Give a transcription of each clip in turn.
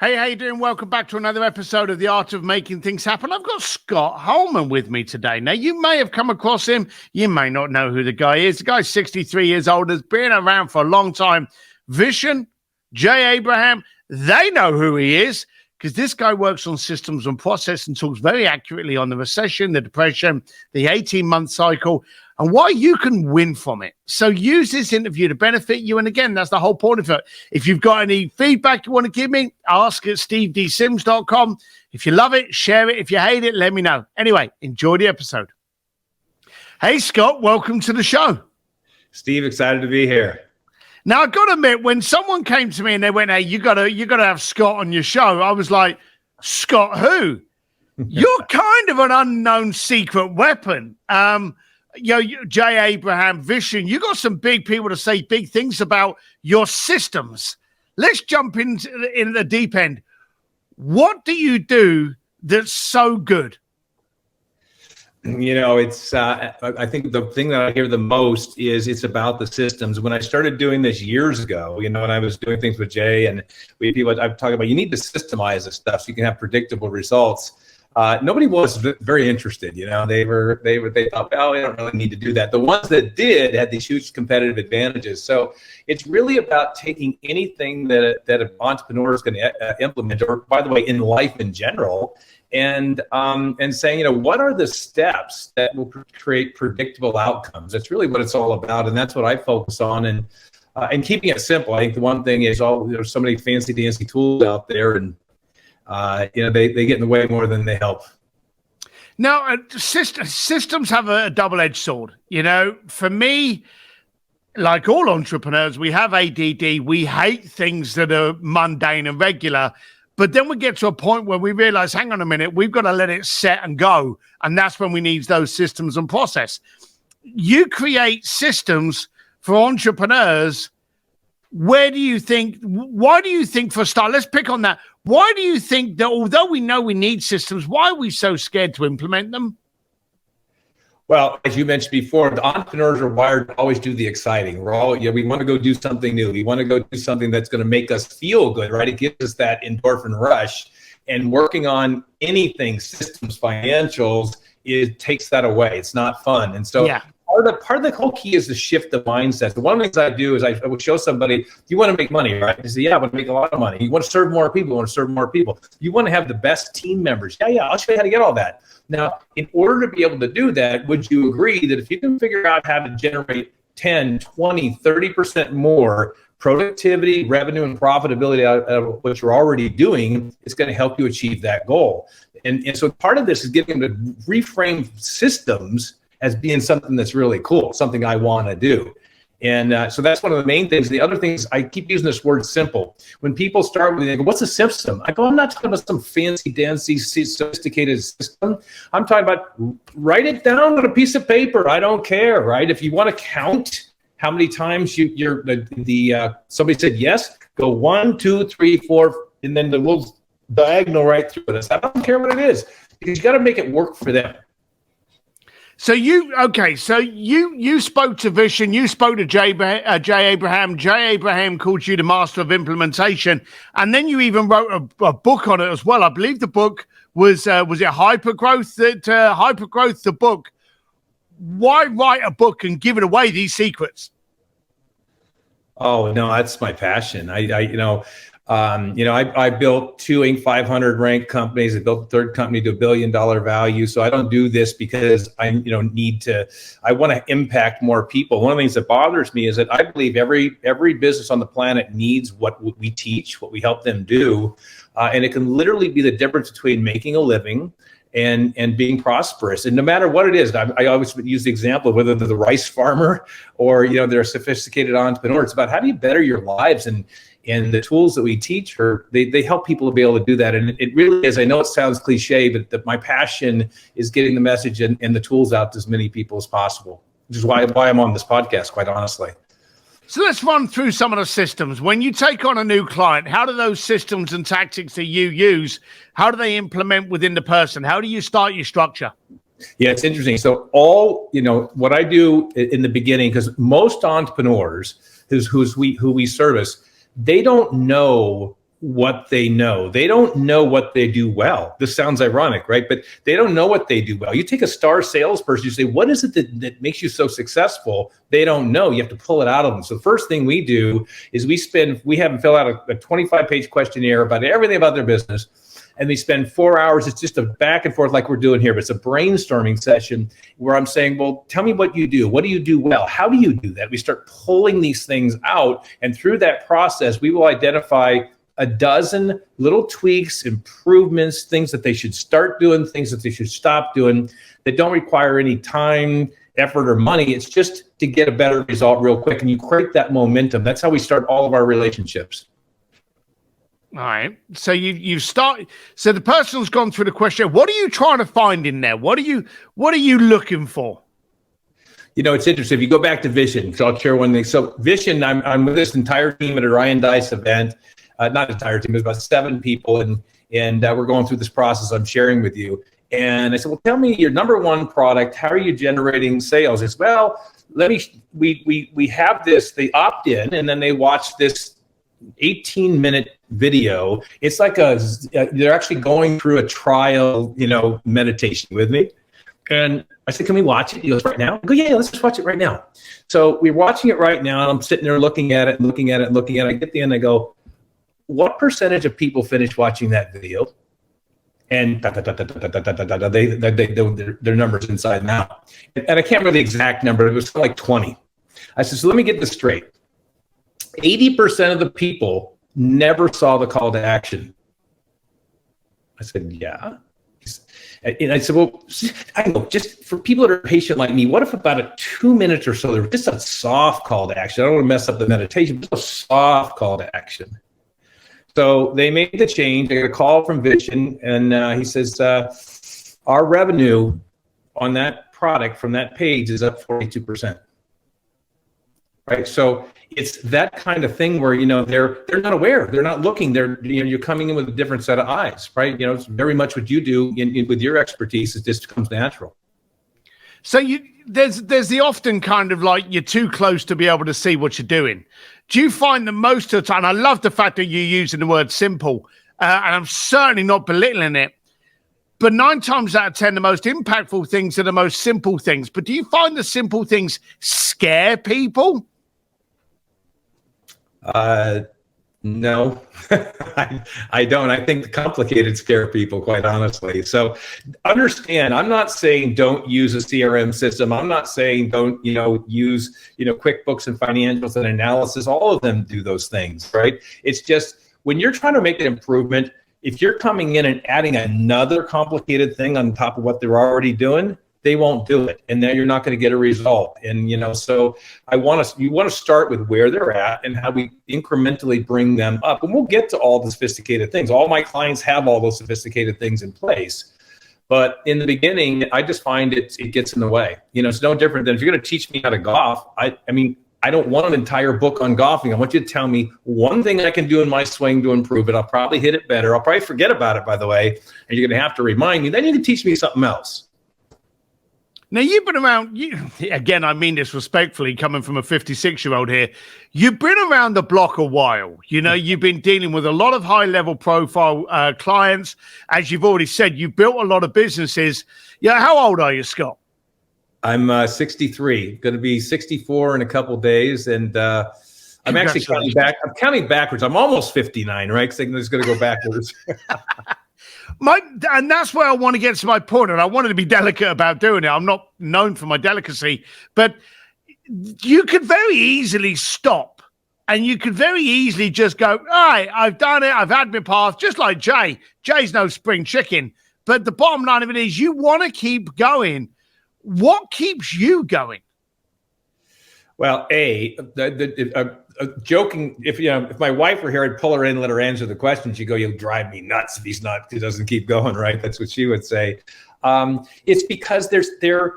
Hey, how you doing? Welcome back to another episode of The Art of Making Things Happen. I've got Scott Hallman with me today. Now, you may have come across him. You may not know who the guy is. The guy's 63 years old, has been around for a long time. Vision, Jay Abraham, they know who he is because this guy works on systems and process and talks very accurately on the recession, the depression, the 18-month cycle, and why you can win from it. So use this interview to benefit you. And again, that's the whole point of it. If you've got any feedback you want to give me, ask at stevedsims.com. If you love it, share it. If you hate it, let me know. Anyway, enjoy the episode. Hey, Scott, welcome to the show. Steve, excited to be here. Now, I've got to admit, when someone came to me and they went, hey, you gotta have Scott on your show, I was like, Scott who? You're kind of an unknown secret weapon. Jay Abraham, Vision, you got some big people to say big things about your systems. Let's jump in the deep end. What do you do that's so good? You know, it's I think the thing that I hear the most is it's about the systems. When I started doing this years ago, and I was doing things with Jay and we had people I've talked about, you need to systemize this stuff so you can have predictable results. Nobody was very interested. They thought, well, we don't really need to do that. The ones that did had these huge competitive advantages. So it's really about taking anything that an entrepreneur is going to implement, or by the way, in life in general, and saying, what are the steps that will create predictable outcomes? That's really what it's all about, and that's what I focus on. And keeping it simple. I think the one thing is there's so many fancy dancy tools out there, and they get in the way more than they help. Now, systems have a double-edged sword. For me, like all entrepreneurs, we have ADD. We hate things that are mundane and regular. But then we get to a point where we realize, hang on a minute, we've got to let it set and go. And that's when we need those systems and process. You create systems for entrepreneurs. Why do you think, for a start, let's pick on that. Why do you think that although we know we need systems, why are we so scared to implement them? Well, as you mentioned before, the entrepreneurs are wired to always do the exciting. We want to go do something new. We want to go do something that's going to make us feel good, right? It gives us that endorphin rush. And working on anything, systems, financials, it takes that away. It's not fun. And so part of the whole key is to shift the mindset. So one of the things I do is I would show somebody, you want to make money, right? They say, yeah, I want to make a lot of money. You want to serve more people. You want to serve more people. You want to have the best team members. Yeah, I'll show you how to get all that. Now, in order to be able to do that, would you agree that if you can figure out how to generate 10, 20, 30% more productivity, revenue, and profitability out of what you're already doing, it's going to help you achieve that goal. And so part of this is getting them to reframe systems as being something that's really cool, something I want to do. And so that's one of the main things. The other thing is I keep using this word simple. When people start with it, they go, what's a system? I go, I'm not talking about some fancy, dancy, sophisticated system. I'm talking about write it down on a piece of paper. I don't care, right? If you want to count how many times somebody said yes, go 1, 2, 3, 4, and then the little diagonal right through it. I don't care what it is, because you got to make it work for them. So you spoke to Vision, you spoke to Jay Abraham. Jay Abraham called you the master of implementation, and then you even wrote a book on it as well. I believe the book was it Hypergrowth? Hypergrowth, the book. Why write a book and give it away, these secrets? Oh no, that's my passion. I built 2 Inc. 500 ranked companies. I built the third company to $1 billion value. So I don't do this because I want to impact more people. One of the things that bothers me is that I believe every business on the planet needs what we teach, what we help them do. And it can literally be the difference between making a living and being prosperous. And no matter what it is, I always use the example of whether they're the rice farmer or, they're a sophisticated entrepreneur. It's about how do you better your lives, and the tools that we teach they help people to be able to do that. And it really is, I know it sounds cliche, but my passion is getting the message and the tools out to as many people as possible, which is why I'm on this podcast, quite honestly. So let's run through some of the systems. When you take on a new client, how do those systems and tactics that you use, how do they implement within the person? How do you start your structure? Yeah, it's interesting. So what I do in the beginning, because most entrepreneurs who we service, they don't know what they know. They don't know what they do well. This sounds ironic, right? But they don't know what they do well. You take a star salesperson, you say, what is it that makes you so successful? They don't know. You have to pull it out of them. So the first thing we do is we have them fill out a 25-page questionnaire about everything about their business. And they spend 4 hours. It's just a back and forth like we're doing here, but it's a brainstorming session where I'm saying, well, tell me what you do. What do you do well? How do you do that? We start pulling these things out. And through that process, we will identify a dozen little tweaks, improvements, things that they should start doing, things that they should stop doing that don't require any time, effort, or money. It's just to get a better result real quick. And you create that momentum. That's how we start all of our relationships. All right. So you start. So the person's gone through the question. What are you trying to find in there? What are you looking for? You know, it's interesting. If you go back to Vision, so I'll share one thing. So Vision, I'm with this entire team at a Ryan Dice event. Not entire team, it was about 7 people, and we're going through this process I'm sharing with you. And I said, well, tell me your number one product. How are you generating sales? It's, well, we have this. They opt in, and then they watch this 18-minute video. It's like they're actually going through a trial, meditation with me. And I said, can we watch it? He goes, right now? I go, yeah, let's just watch it right now. So we're watching it right now, and I'm sitting there looking at it. I get to the end, I go, what percentage of people finish watching that video? And their numbers inside now. And I can't remember the exact number. It was like 20. I said, so let me get this straight. 80% of the people never saw the call to action. I said, yeah. And I said, well, I know, just for people that are patient like me, what if about a 2 minutes or so, there was just a soft call to action? I don't want to mess up the meditation, but just a soft call to action. So they made the change. I got a call from Vision, and he says, our revenue on that product from that page is up 42%. Right? So it's that kind of thing where, they're not aware. They're not looking. You're coming in with a different set of eyes, right? It's very much what you do with your expertise. It just comes natural. So there's the often kind of like you're too close to be able to see what you're doing. Do you find that most of the time, I love the fact that you're using the word simple, and I'm certainly not belittling it, but 9 times out of 10, the most impactful things are the most simple things. But do you find the simple things scare people? No, I don't. I think the complicated scare people, quite honestly. So understand, I'm not saying don't use a CRM system. I'm not saying don't, use, QuickBooks and financials and analysis. All of them do those things, right? It's just when you're trying to make an improvement, if you're coming in and adding another complicated thing on top of what they're already doing, they won't do it, and then you're not going to get a result. And so you want to start with where they're at and how we incrementally bring them up, and we'll get to all the sophisticated things. All my clients have all those sophisticated things in place, but in the beginning, I just find it gets in the way. It's no different than if you're going to teach me how to golf. I don't want an entire book on golfing. I want you to tell me one thing I can do in my swing to improve it. I'll probably hit it better. I'll probably forget about it, by the way, and you're going to have to remind me. Then you can teach me something else. Now, you've been around, again, I mean this respectfully, coming from a 56-year-old here, you've been around the block a while. You've been dealing with a lot of high-level profile clients. As you've already said, you built a lot of businesses. How old are you, Scott? I'm 63, going to be 64 in a couple of days, and I'm actually counting back. I'm counting backwards. I'm almost 59, right? Because I'm just going to go backwards. And that's where I want to get to my point, and I wanted to be delicate about doing it. I'm not known for my delicacy, but you could very easily stop, and you could very easily just go, all right, I've done it, I've had my path, just like Jay. Jay's no spring chicken, but the bottom line of it is you want to keep going. What keeps you going? Well, joking, if my wife were here, I'd pull her in and let her answer the question. She'd go, you'll drive me nuts if he doesn't keep going, right? That's what she would say. It's because the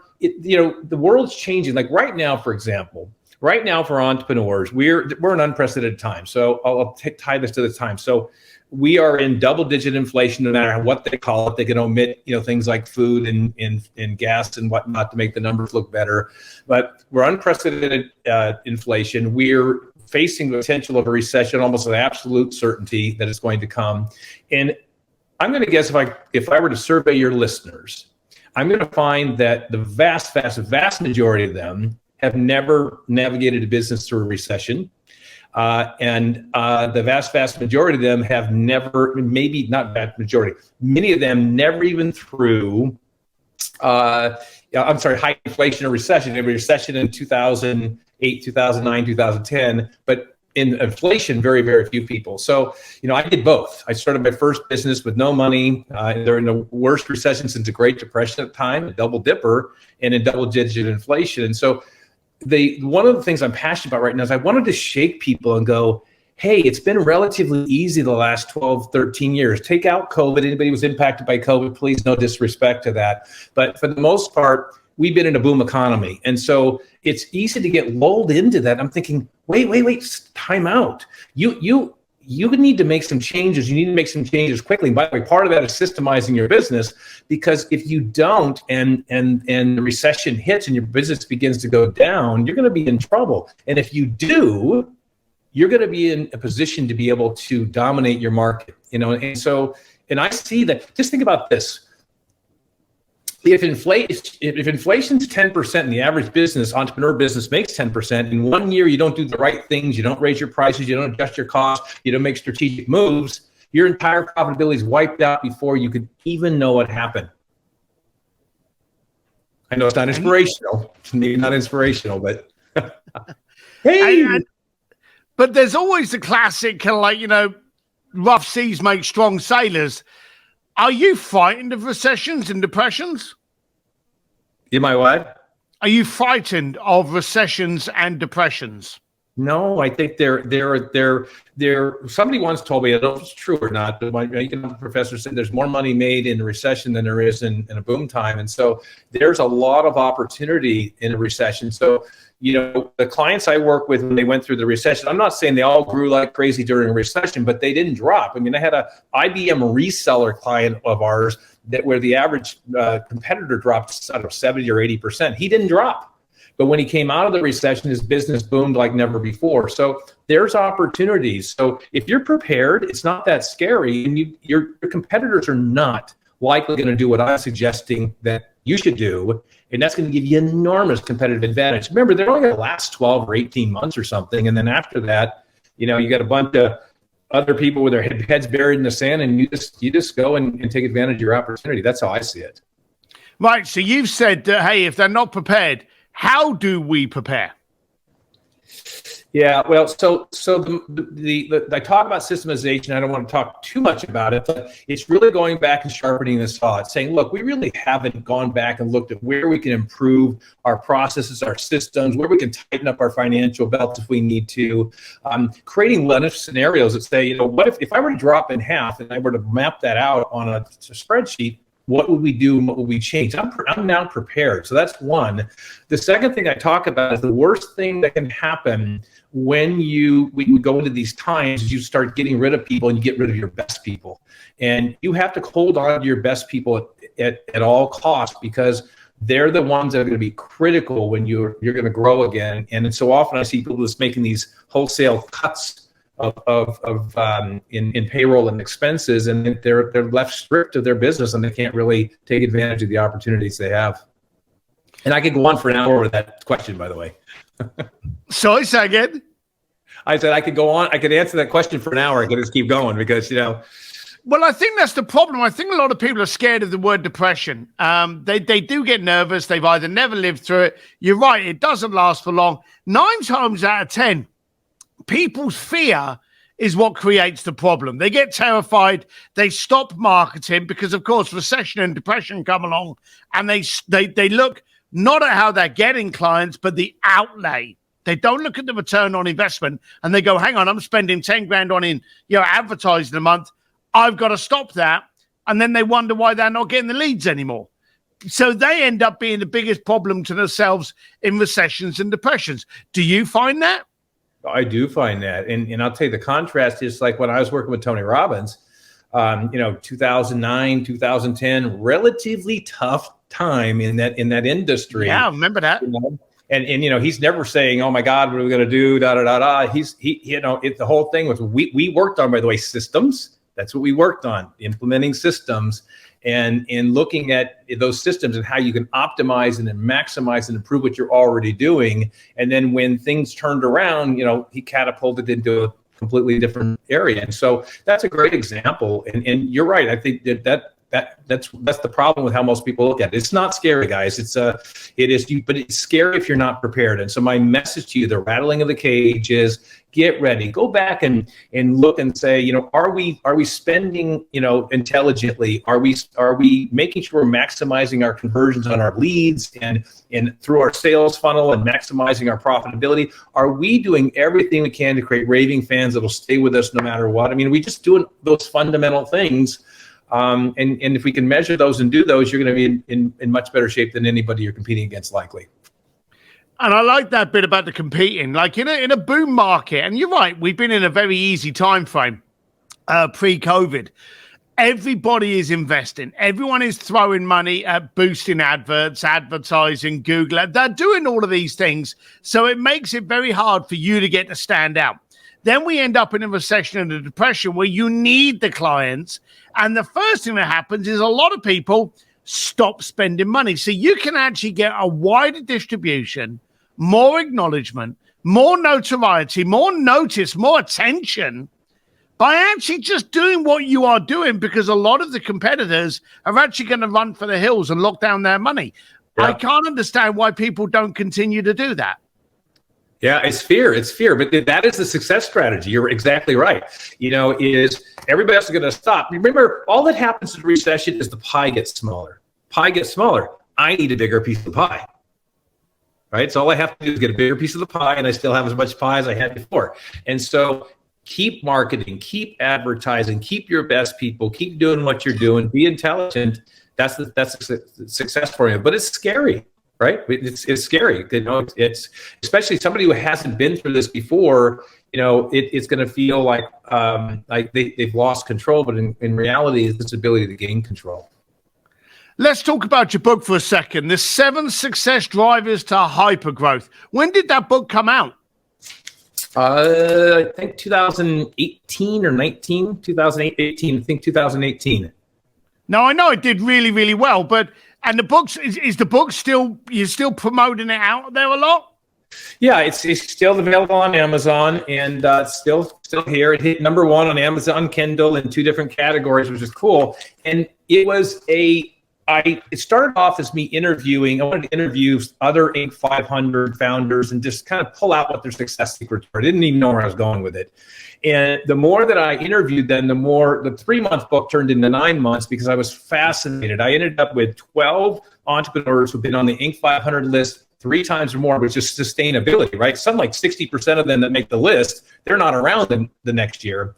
world's changing. Like right now, for example, for entrepreneurs, we're in unprecedented time. So I'll tie this to the time. So we are in double-digit inflation, no matter what they call it. They can omit, things like food and gas and whatnot to make the numbers look better. But we're unprecedented inflation. We're facing the potential of a recession, almost an absolute certainty that it's going to come. And I'm going to guess if I were to survey your listeners, I'm going to find that the vast majority of them have never navigated a business through a recession. And the vast majority of them have never, maybe not vast majority, many of them never even through, high inflation or recession. There was a recession in 2008, 2009, 2010, but in inflation, very, very few people. So, I did both. I started my first business with no money. During the worst recession since the Great Depression at the time, a double dipper, and in double-digit inflation. And so one of the things I'm passionate about right now is I wanted to shake people and go, hey, it's been relatively easy the last 12, 13 years. Take out COVID. Anybody who was impacted by COVID, please, no disrespect to that. But for the most part, we've been in a boom economy. And so it's easy to get lulled into that. I'm thinking, wait, time out. You need to make some changes. You need to make some changes quickly. And by the way, part of that is systemizing your business, because if you don't and the recession hits and your business begins to go down, you're going to be in trouble. And if you do, you're going to be in a position to be able to dominate your market. And I see that. Just think about this. If inflation's 10% and the average entrepreneur business makes 10%, in 1 year you don't do the right things, you don't raise your prices, you don't adjust your costs, you don't make strategic moves, your entire profitability is wiped out before you could even know what happened. I know it's not inspirational. It's maybe not inspirational, but hey. But there's always the classic kind of rough seas make strong sailors. Are you frightened of recessions and depressions? Am I what? Are you frightened of recessions and depressions? No, I think they're. Somebody once told me, I don't know if it's true or not, but my economic professor said there's more money made in a recession than there is in a boom time. And so there's a lot of opportunity in a recession. So, the clients I work with when they went through the recession, I'm not saying they all grew like crazy during a recession, but they didn't drop. I mean, I had a IBM reseller client of ours where the average competitor dropped, 70 or 80%. He didn't drop. But when he came out of the recession, his business boomed like never before. So there's opportunities. So if you're prepared, it's not that scary. And your competitors are not likely going to do what I'm suggesting that you should do. And that's going to give you enormous competitive advantage. Remember, they're only going to last 12 or 18 months or something. And then after that, you got a bunch of other people with their heads buried in the sand, and you just go and take advantage of your opportunity. That's how I see it. Right. So you've said, hey, if they're not prepared, how do we prepare? Yeah, well, so I talk about systemization. I don't want to talk too much about it, but it's really going back and sharpening the saw. It's saying, look, we really haven't gone back and looked at where we can improve our processes, our systems, where we can tighten up our financial belts if we need to. Creating what-if scenarios that say, what if I were to drop in half and I were to map that out on a spreadsheet? What would we do and what would we change? I'm now prepared. So that's one. The second thing I talk about is the worst thing that can happen when we go into these times is you start getting rid of people and you get rid of your best people. And you have to hold on to your best people at all costs, because they're the ones that are going to be critical when you're going to grow again. And so often I see people just making these wholesale cuts in payroll and expenses, and they're left stripped of their business, and they can't really take advantage of the opportunities they have. And I could go on for an hour with that question, by the way. Sorry, say again. I said I could go on. I could answer that question for an hour. I could just keep going because Well, I think that's the problem. I think a lot of people are scared of the word depression. They do get nervous. They've either never lived through it. You're right. It doesn't last for long. 9 times out of 10. People's fear is what creates the problem. They get terrified. They stop marketing because, of course, recession and depression come along, and they look not at how they're getting clients, but the outlay. They don't look at the return on investment, and they go, hang on, I'm spending 10 grand on advertising a month. I've got to stop that. And then they wonder why they're not getting the leads anymore. So they end up being the biggest problem to themselves in recessions and depressions. Do you find that? I do find that. And I'll tell you, the contrast is like when I was working with Tony Robbins, 2009, 2010, relatively tough time in that industry. Yeah, I remember that. And he's never saying, "Oh my God, what are we going to do?" Da da da da. The whole thing was we worked on, by the way, systems. That's what we worked on, implementing systems and looking at those systems and how you can optimize and then maximize and improve what you're already doing. And then when things turned around, he catapulted into a completely different area. And so that's a great example. And you're right. I think that's the problem with how most people look at it. It's not scary, guys. But it's scary if you're not prepared. And so my message to you, the rattling of the cage, is get ready. Go back and look and say, are we spending, intelligently? Are we making sure we're maximizing our conversions on our leads and through our sales funnel and maximizing our profitability? Are we doing everything we can to create raving fans that'll stay with us no matter what? I mean, we just doing those fundamental things. And if we can measure those and do those, you're going to be in much better shape than anybody you're competing against, likely. And I like that bit about the competing, like in a boom market. And you're right, we've been in a very easy time frame pre-COVID. Everybody is investing. Everyone is throwing money at boosting adverts, advertising, Google. They're doing all of these things. So it makes it very hard for you to get to stand out. Then we end up in a recession and a depression where you need the clients. And the first thing that happens is a lot of people stop spending money. So you can actually get a wider distribution, more acknowledgement, more notoriety, more notice, more attention by actually just doing what you are doing, because a lot of the competitors are actually going to run for the hills and lock down their money. Yeah. I can't understand why people don't continue to do that. Yeah, it's fear. But that is the success strategy. You're exactly right. Is everybody else is going to stop. Remember, all that happens in recession is the pie gets smaller. I need a bigger piece of the pie. Right? So all I have to do is get a bigger piece of the pie, and I still have as much pie as I had before. And so keep marketing, keep advertising, keep your best people, keep doing what you're doing, be intelligent. That's a success for you. But it's scary. Right? It's scary. It's especially somebody who hasn't been through this before. It's going to feel like they've lost control. But in reality, it's this ability to gain control. Let's talk about your book for a second. The 7 Success Drivers to Hypergrowth. When did that book come out? I think 2018 or 19, 2018. I think 2018. Now, I know it did really, really well, but and the books is the book still, you're still promoting it out there a lot? Yeah, it's still available on Amazon, and still here. It hit #1 on Amazon Kindle in 2 different categories, which is cool. And it started off as me interviewing. I wanted to interview other Inc. 500 founders and just kind of pull out what their success secrets were. I didn't even know where I was going with it. And the more that I interviewed them, the more the 3-month book turned into 9 months, because I was fascinated. I ended up with 12 entrepreneurs who've been on the Inc. 500 list 3 times or more, which is sustainability, right? Some like 60% of them that make the list, they're not around the next year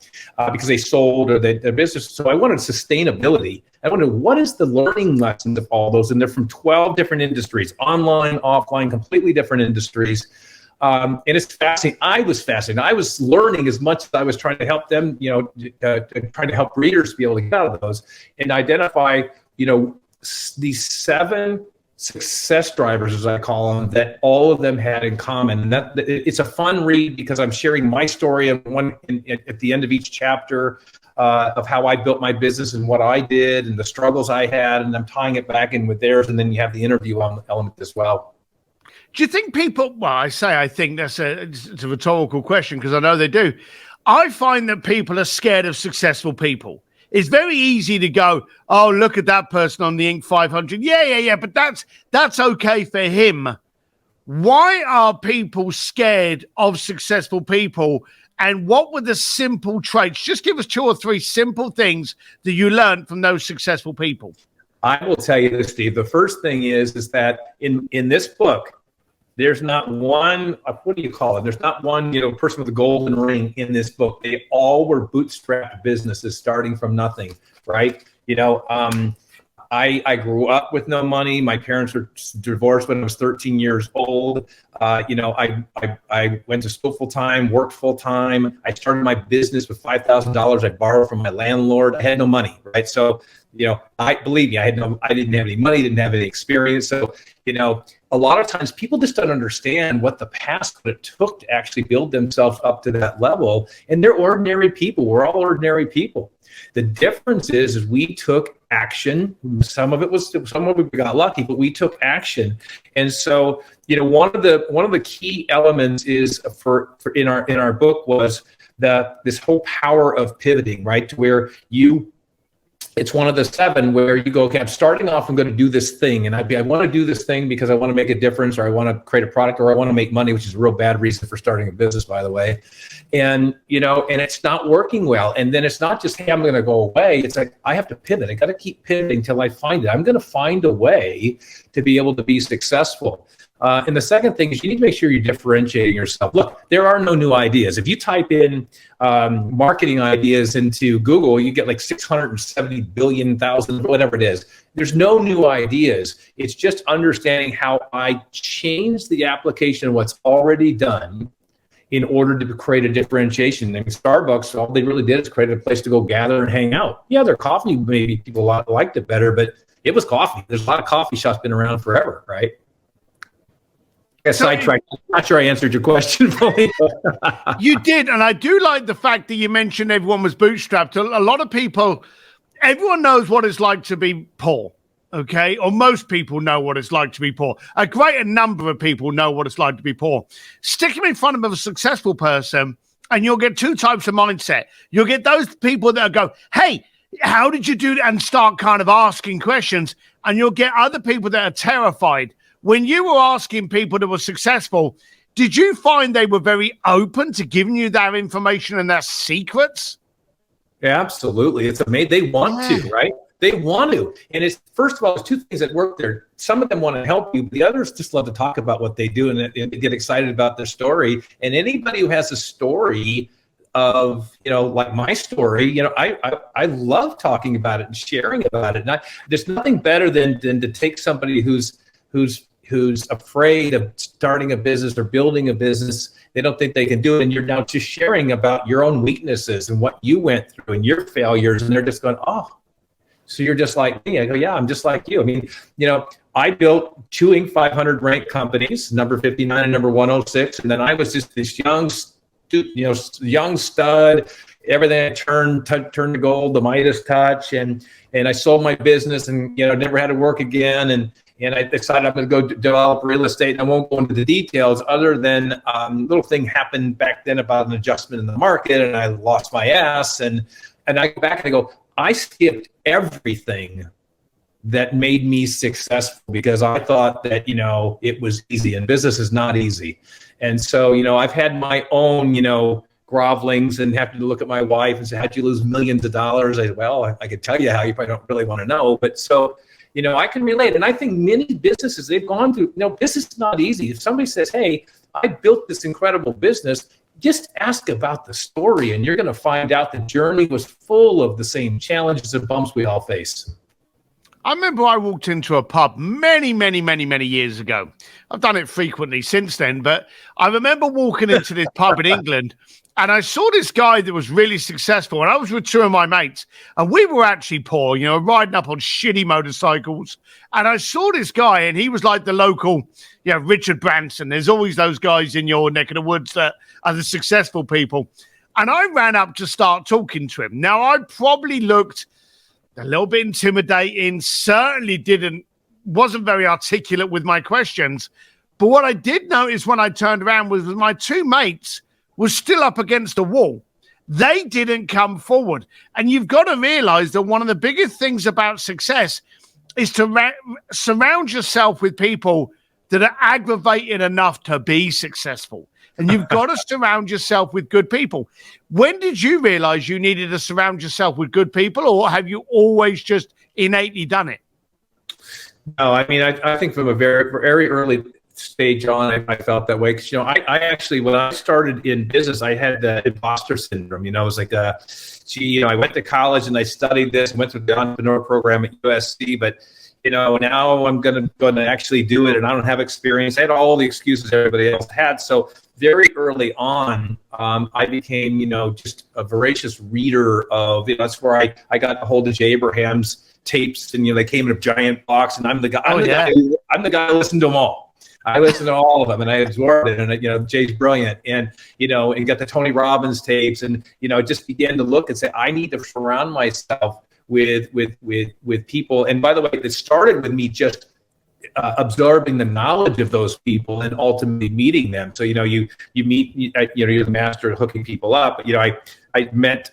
because they sold or their business. So I wanted sustainability. I wanted, what is the learning lessons of all those? And they're from 12 different industries, online, offline, completely different industries. And it's fascinating. I was fascinated. I was learning as much as I was trying to help them, trying to help readers be able to get out of those and identify, these 7 success drivers, as I call them, that all of them had in common. And that it's a fun read because I'm sharing my story at the end of each chapter of how I built my business and what I did and the struggles I had, and I'm tying it back in with theirs. And then you have the interview element as well. Do you think people, I think it's a rhetorical question because I know they do. I find that people are scared of successful people. It's very easy to go, oh, look at that person on the Inc. 500. Yeah, but that's okay for him. Why are people scared of successful people? And what were the simple traits? Just give us 2 or 3 simple things that you learned from those successful people. I will tell you this, Steve. The first thing is that in this book, there's not one, what do you call it? There's not one, person with a golden ring in this book. They all were bootstrapped businesses starting from nothing, right? I grew up with no money. My parents were divorced when I was 13 years old. I went to school full time, worked full time. I started my business with $5,000 I borrowed from my landlord. I had no money, right? So, I didn't have any money, didn't have any experience. So, a lot of times people just don't understand what it took to actually build themselves up to that level. And they're ordinary people. We're all ordinary people. The difference is we took action. Some of it we got lucky, but we took action. And so, one of the key elements is for in our book was this whole power of pivoting, right? To where it's one of the 7 where you go, okay, I'm starting off, I'm going to do this thing. And I want to do this thing because I want to make a difference, or I want to create a product, or I want to make money, which is a real bad reason for starting a business, by the way. And, and it's not working well. And then it's not just, hey, I'm going to go away. It's like, I have to pivot. I got to keep pivoting till I find it. I'm going to find a way to be able to be successful. And the second thing is you need to make sure you're differentiating yourself. Look, there are no new ideas. If you type in marketing ideas into Google, you get like 670 billion thousand, whatever it is. There's no new ideas. It's just understanding how I change the application of what's already done in order to create a differentiation. I mean, Starbucks, all they really did is create a place to go gather and hang out. Yeah, their coffee, maybe people liked it better, but it was coffee. There's a lot of coffee shops been around forever, right? Sidetracked. I'm not sure I answered your question fully. You did, and I do like the fact that you mentioned everyone was bootstrapped. A lot of people, everyone knows what it's like to be poor, okay? Or most people know what it's like to be poor. A greater number of people know what it's like to be poor. Stick them in front of a successful person, and you'll get 2 types of mindset. You'll get those people that go, hey, how did you do that? And start kind of asking questions. And you'll get other people that are terrified. When you were asking people that were successful, did you find they were very open to giving you that information and their secrets? Yeah, absolutely. It's amazing. They want to, right? They want to. And it's, first of all, there's 2 things that work there. Some of them want to help you, but the others just love to talk about what they do and get excited about their story. And anybody who has a story of, like my story, I love talking about it and sharing about it. And there's nothing better than to take somebody who's afraid of starting a business or building a business. They don't think they can do it. And you're now just sharing about your own weaknesses and what you went through and your failures. And they're just going, oh, so you're just like me. I go, yeah, I'm just like you. I mean, I built 2 Inc. 500 ranked companies, number 59 and number 106. And then I was just this young stud. Everything I turned to gold, the Midas touch. And I sold my business and, never had to work again. And I decided I'm going to go develop real estate. And I won't go into the details other than little thing happened back then about an adjustment in the market, and I lost my ass. And I go back and I go, I skipped everything that made me successful because I thought that, it was easy, and business is not easy. And so, I've had my own, grovelings and have to look at my wife and say, how'd you lose millions of dollars? I said, well, I could tell you how, you probably don't really want to know. But so, I can relate. And I think many businesses, they've gone through, business is not easy. If somebody says, hey, I built this incredible business, just ask about the story and you're going to find out the journey was full of the same challenges and bumps we all face. I remember I walked into a pub many years ago. I've done it frequently since then, but I remember walking into this pub in England and I saw this guy that was really successful, and I was with 2 of my mates, and we were actually poor, riding up on shitty motorcycles. And I saw this guy, and he was like the local, Richard Branson. There's always those guys in your neck of the woods that are the successful people. And I ran up to start talking to him. Now, I probably looked a little bit intimidating, certainly wasn't very articulate with my questions. But what I did notice when I turned around was my 2 mates was still up against the wall. They didn't come forward. And you've got to realize that one of the biggest things about success is to surround yourself with people that are aggravated enough to be successful. And you've got to surround yourself with good people. When did you realize you needed to surround yourself with good people, or have you always just innately done it? No, I mean, I think from a very, very early stage on, I felt that way. Because, I actually, when I started in business, I had the imposter syndrome. I was like, I went to college and I studied this and went through the entrepreneur program at USC, but now I'm going to actually do it and I don't have experience. I had all the excuses everybody else had. So very early on, I became, just a voracious reader of, that's where I got a hold of Jay Abraham's tapes, and, they came in a giant box, and I'm the guy, I'm the guy who listened to them all. I listened to all of them and I absorbed it. And, Jay's brilliant. And got the Tony Robbins tapes and, just began to look and say, I need to surround myself with people. And by the way, it started with me just absorbing the knowledge of those people and ultimately meeting them. So, you meet, you're the master of hooking people up. I met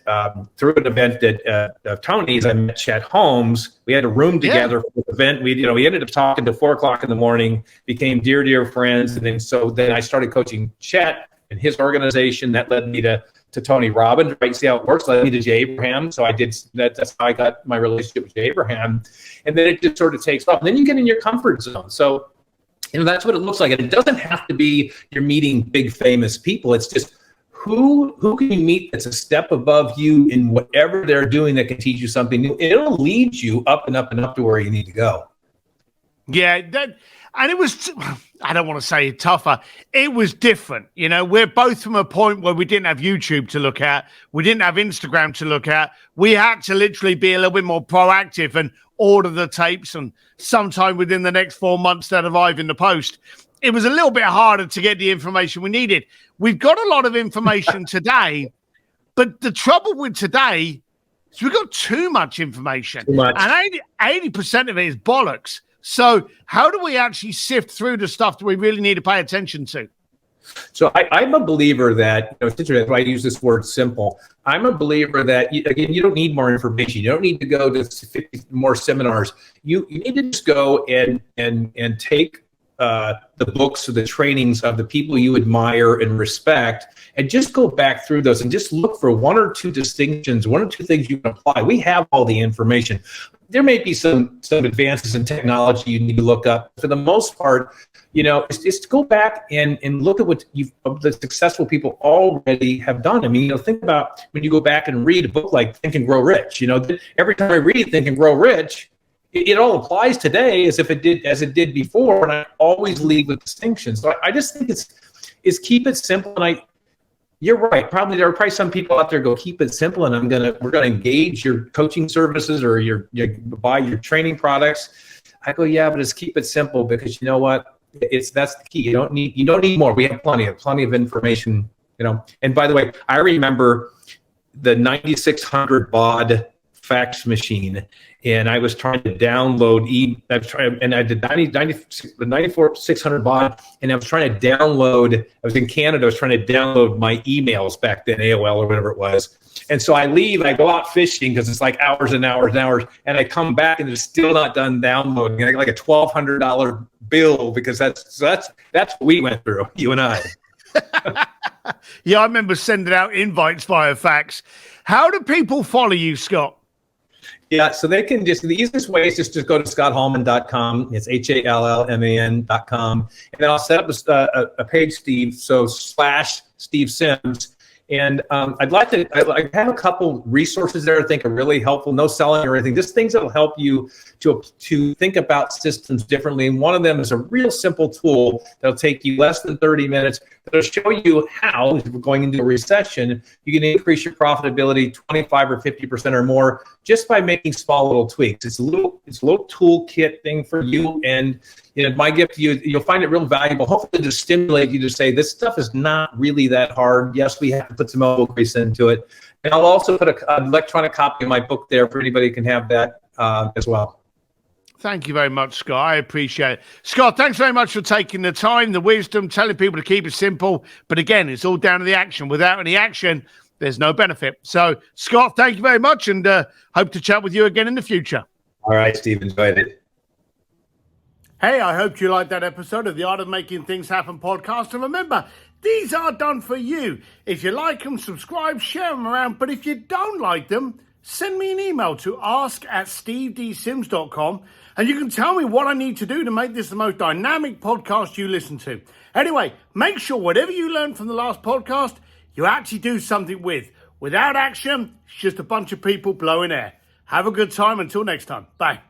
through an event at Tony's. I met Chet Holmes. We had a room together for the event. We ended up talking till 4 o'clock in the morning, became dear friends. And then I started coaching Chet and his organization. That led me to Tony Robbins, right? See how it works. Led me to Jay Abraham. So I did that. That's how I got my relationship with Jay Abraham. And then it just sort of takes off. And then you get in your comfort zone. So, that's what it looks like. And it doesn't have to be you're meeting big famous people. It's just who can you meet that's a step above you in whatever they're doing that can teach you something new. It'll lead you up and up and up to where you need to go. Yeah, and it was, I don't want to say tougher. It was different. We're both from a point where we didn't have YouTube to look at. We didn't have Instagram to look at. We had to literally be a little bit more proactive and order the tapes. And sometime within the next 4 months, they'd arrive in the post. It was a little bit harder to get the information we needed. We've got a lot of information today, but the trouble with today is we've got too much information. Too much. And 80% of it is bollocks. So how do we actually sift through the stuff that we really need to pay attention to? So I'm a believer that, it's interesting, that's why I use this word simple. I'm a believer that, you don't need more information. You don't need to go to 50 more seminars. You need to just go and take the books or the trainings of the people you admire and respect, and just go back through those and just look for 1 or 2 distinctions, 1 or 2 things you can apply. We have all the information. There may be some advances in technology you need to look up. For the most part, just go back and look at what the successful people already have done. I mean, think about when you go back and read a book like Think and Grow Rich. Every time I read Think and Grow Rich, it all applies today as it did before, and I always leave with distinctions. So I just think it's keep it simple. And you're right. There are probably some people out there go keep it simple, and we're gonna engage your coaching services or buy your training products. I go, yeah, but it's keep it simple, because you know what? That's the key. You don't need more. We have plenty of information. And by the way, I remember the 9600 baud fax machine, and I was trying to download the 9600 baud, and I was trying to download. I was in Canada. I was trying to download my emails back then, AOL or whatever it was. And so I go out fishing because it's like hours and hours and hours, and I come back and it's still not done downloading. I got like a $1,200 bill because that's what we went through, you and I. Yeah, I remember sending out invites via fax. How do people follow you, Scott? Yeah, so they can the easiest way is just go to scotthallman.com. It's HALLMAN.com. And then I'll set up a page, Steve, so /Steve Sims. And I have a couple resources there I think are really helpful. No selling or anything, just things that will help you to think about systems differently. And one of them is a real simple tool that'll take you less than 30 minutes. That'll show you how, if we're going into a recession, you can increase your profitability 25 or 50% or more just by making small little tweaks. It's a little toolkit thing for you. And my gift to you, you'll find it real valuable. Hopefully to stimulate you to say, this stuff is not really that hard. Yes, we have to put some elbow grease into it. And I'll also put an electronic copy of my book there for anybody who can have that as well. Thank you very much, Scott. I appreciate it. Scott, thanks very much for taking the time, the wisdom, telling people to keep it simple. But again, it's all down to the action. Without any action, there's no benefit. So, Scott, thank you very much, and hope to chat with you again in the future. All right, Steve, enjoyed it. Hey, I hope you liked that episode of the Art of Making Things Happen podcast. And remember, these are done for you. If you like them, subscribe, share them around. But if you don't like them, send me an email to ask@stevedsims.com, and you can tell me what I need to do to make this the most dynamic podcast you listen to. Anyway, make sure whatever you learned from the last podcast, you actually do something with. Without action, it's just a bunch of people blowing air. Have a good time. Until next time. Bye.